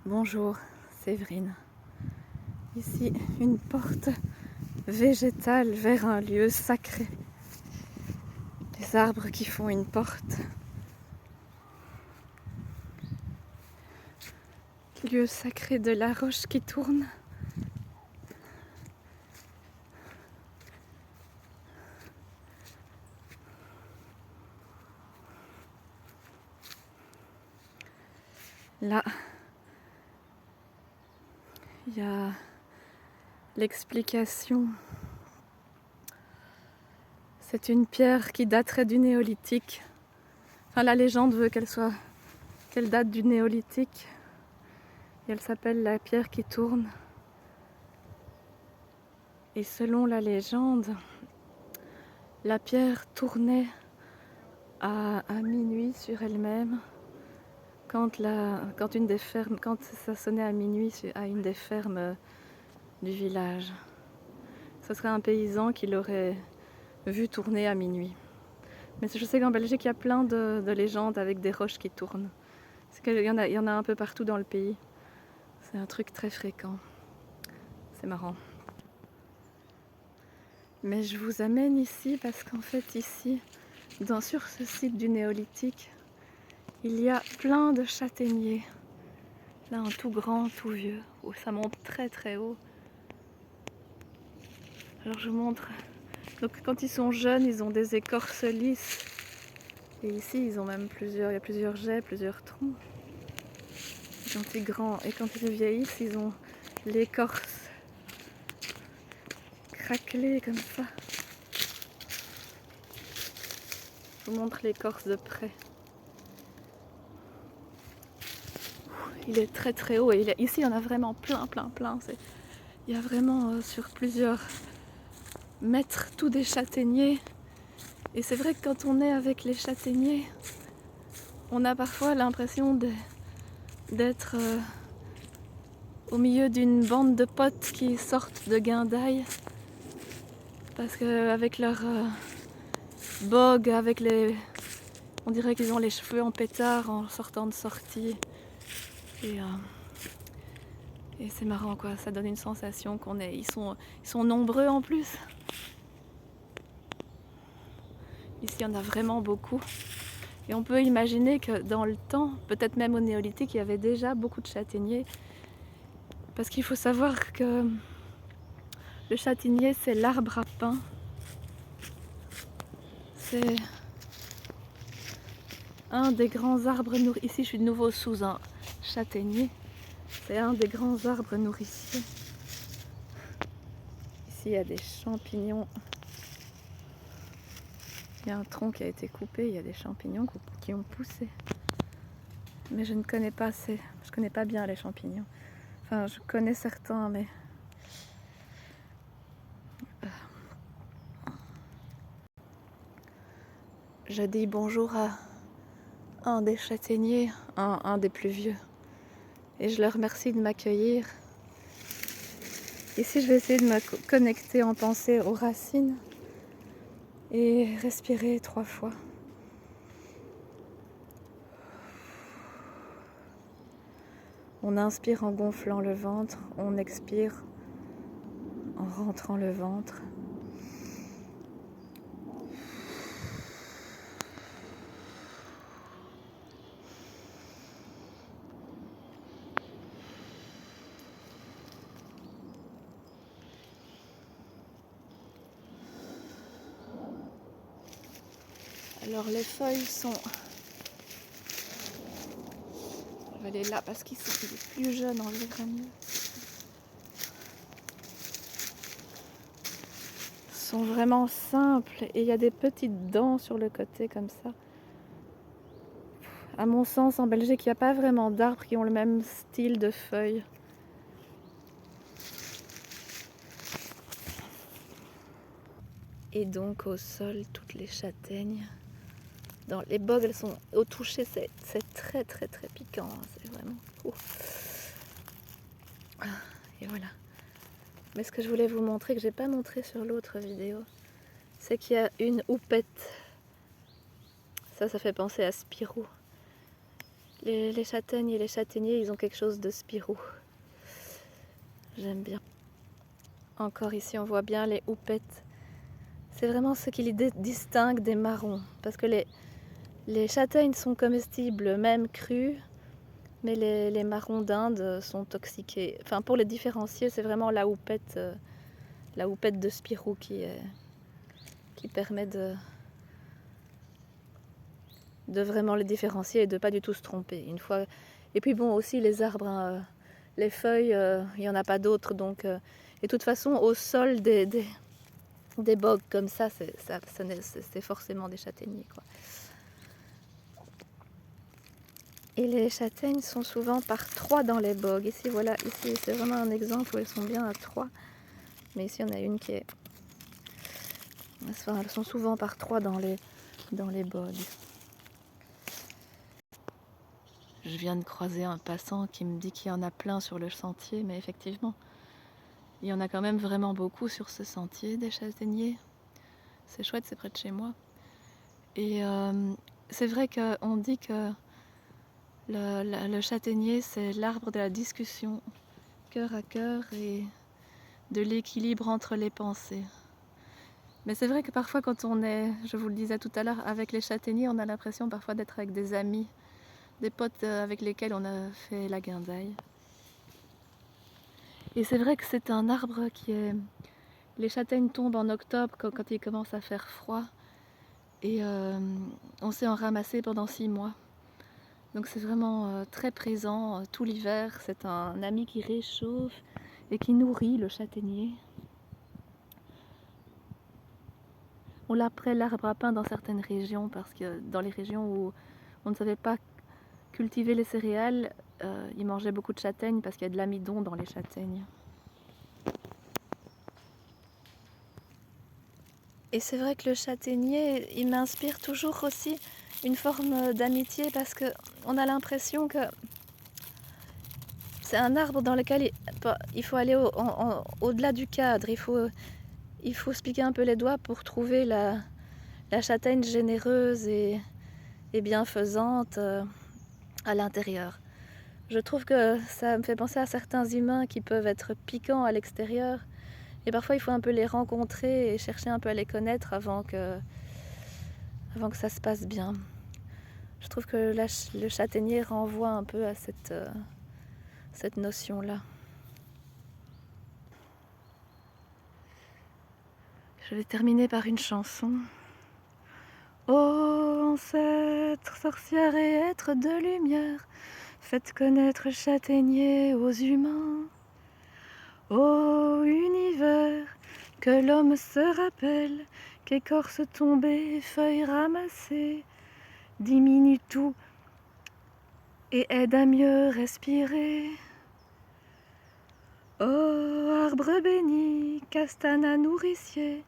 Bonjour, Séverine. Ici, une porte végétale vers un lieu sacré. Des arbres qui font une porte. Lieu sacré de la roche qui tourne. Là, il y a l'explication. C'est une pierre qui daterait du néolithique. Enfin, la légende veut qu'elle date du néolithique. Et elle s'appelle la pierre qui tourne. Et selon la légende, la pierre tournait à minuit sur elle-même quand ça sonnait à minuit à une des fermes du village. Ce serait un paysan qui l'aurait vu tourner à minuit. Mais je sais qu'en Belgique, il y a plein de légendes avec des roches qui tournent. Il y en a un peu partout dans le pays. C'est un truc très fréquent. C'est marrant. Mais je vous amène ici parce qu'en fait ici, sur ce site du néolithique, il y a plein de châtaigniers. Là, un tout grand, tout vieux, où ça monte très très haut. Alors je vous montre. Donc quand ils sont jeunes, ils ont des écorces lisses. Et ici, ils ont même il y a plusieurs jets, plusieurs troncs. Et quand ils vieillissent, ils ont l'écorce craquelée comme ça. Je vous montre l'écorce de près. Il est très très haut et ici il y en a vraiment plein. Il y a vraiment sur plusieurs mètres tous des châtaigniers. Et c'est vrai que quand on est avec les châtaigniers, on a parfois l'impression d'être au milieu d'une bande de potes qui sortent de Guindaille. Parce qu'avec leur bogue, on dirait qu'ils ont les cheveux en pétard en sortant de sortie. Et c'est marrant quoi, ça donne une sensation ils sont nombreux en plus. Ici il y en a vraiment beaucoup. Et on peut imaginer que dans le temps, peut-être même au néolithique, il y avait déjà beaucoup de châtaigniers. Parce qu'il faut savoir que le châtaignier c'est l'arbre à pain. C'est un des grands arbres nourriciers. Ici je suis de nouveau sous un châtaignier. C'est un des grands arbres nourriciers. Ici il y a des champignons. Il y a un tronc qui a été coupé, il y a des champignons qui ont poussé. Mais je connais pas bien les champignons. Enfin, je connais certains, mais... Je dis bonjour à un des châtaigniers, un des plus vieux. Et je leur remercie de m'accueillir. Ici, je vais essayer de me connecter en pensée aux racines et respirer 3 fois. On inspire en gonflant le ventre, on expire en rentrant le ventre. Alors les feuilles sont... Je vais aller là parce qu'il est plus jeune, on le verra mieux. Sont vraiment simples et il y a des petites dents sur le côté comme ça. À mon sens, en Belgique, il n'y a pas vraiment d'arbres qui ont le même style de feuilles. Et donc au sol, toutes les châtaignes. Dans les bogues, elles sont au toucher, c'est très très très piquant. C'est vraiment... Et voilà. Mais ce que je voulais vous montrer, que j'ai pas montré sur l'autre vidéo, c'est qu'il y a une houppette. Ça fait penser à Spirou. Les châtaignes et les châtaigniers, ils ont quelque chose de Spirou. J'aime bien. Encore ici, on voit bien les houppettes. C'est vraiment ce qui les distingue des marrons. Parce que les châtaignes sont comestibles, même crues, mais les marrons d'Inde sont toxiqués. Enfin, pour les différencier, c'est vraiment la houppette de Spirou qui permet de vraiment les différencier et de pas du tout se tromper. Une fois... Et puis bon, aussi les arbres, hein, les feuilles, il n'y en a pas d'autres. Donc, et de toute façon, au sol des bogues comme ça, c'est forcément des châtaigniers, quoi. Et les châtaignes sont souvent par 3 dans les bogues. Ici, voilà, ici c'est vraiment un exemple où elles sont bien à 3. Mais ici, on a une qui est... Enfin, elles sont souvent par 3 dans les bogues. Je viens de croiser un passant qui me dit qu'il y en a plein sur le sentier, mais effectivement, il y en a quand même vraiment beaucoup sur ce sentier, des châtaigniers. C'est chouette, c'est près de chez moi. Et c'est vrai qu'on dit que le châtaignier, c'est l'arbre de la discussion, cœur à cœur, et de l'équilibre entre les pensées. Mais c'est vrai que parfois quand on est, je vous le disais tout à l'heure, avec les châtaigniers, on a l'impression parfois d'être avec des amis, des potes avec lesquels on a fait la guindaille. Et c'est vrai que c'est un arbre qui est... Les châtaignes tombent en octobre quand il commence à faire froid. Et on sait en ramasser pendant 6 mois. Donc c'est vraiment très présent tout l'hiver. C'est un ami qui réchauffe et qui nourrit le châtaignier. On l'appelait l'arbre à pain dans certaines régions parce que dans les régions où on ne savait pas cultiver les céréales, ils mangeaient beaucoup de châtaignes parce qu'il y a de l'amidon dans les châtaignes. Et c'est vrai que le châtaignier, il m'inspire toujours aussi une forme d'amitié parce qu'on a l'impression que c'est un arbre dans lequel il faut aller au-delà du cadre. Il faut se piquer un peu les doigts pour trouver la châtaigne généreuse et bienfaisante à l'intérieur. Je trouve que ça me fait penser à certains humains qui peuvent être piquants à l'extérieur. Et parfois, il faut un peu les rencontrer et chercher un peu à les connaître avant que ça se passe bien. Je trouve que le châtaignier renvoie un peu à cette notion-là. Je vais terminer par une chanson. Ô ancêtres, sorcières et êtres de lumière, faites connaître châtaignier aux humains. Ô univers, que l'homme se rappelle qu'écorce tombée, feuilles ramassées, diminue tout et aide à mieux respirer. Ô arbre béni, castana nourricier,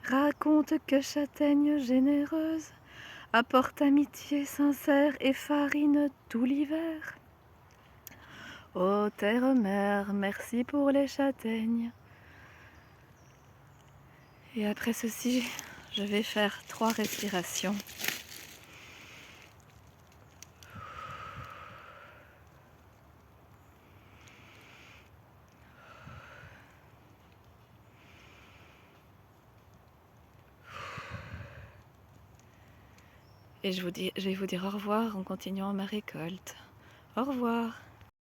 raconte que châtaigne généreuse apporte amitié sincère et farine tout l'hiver. Ô terre-mère, merci pour les châtaignes. Et après ceci, je vais faire 3 respirations. Et je vais vous dire au revoir en continuant ma récolte. Au revoir.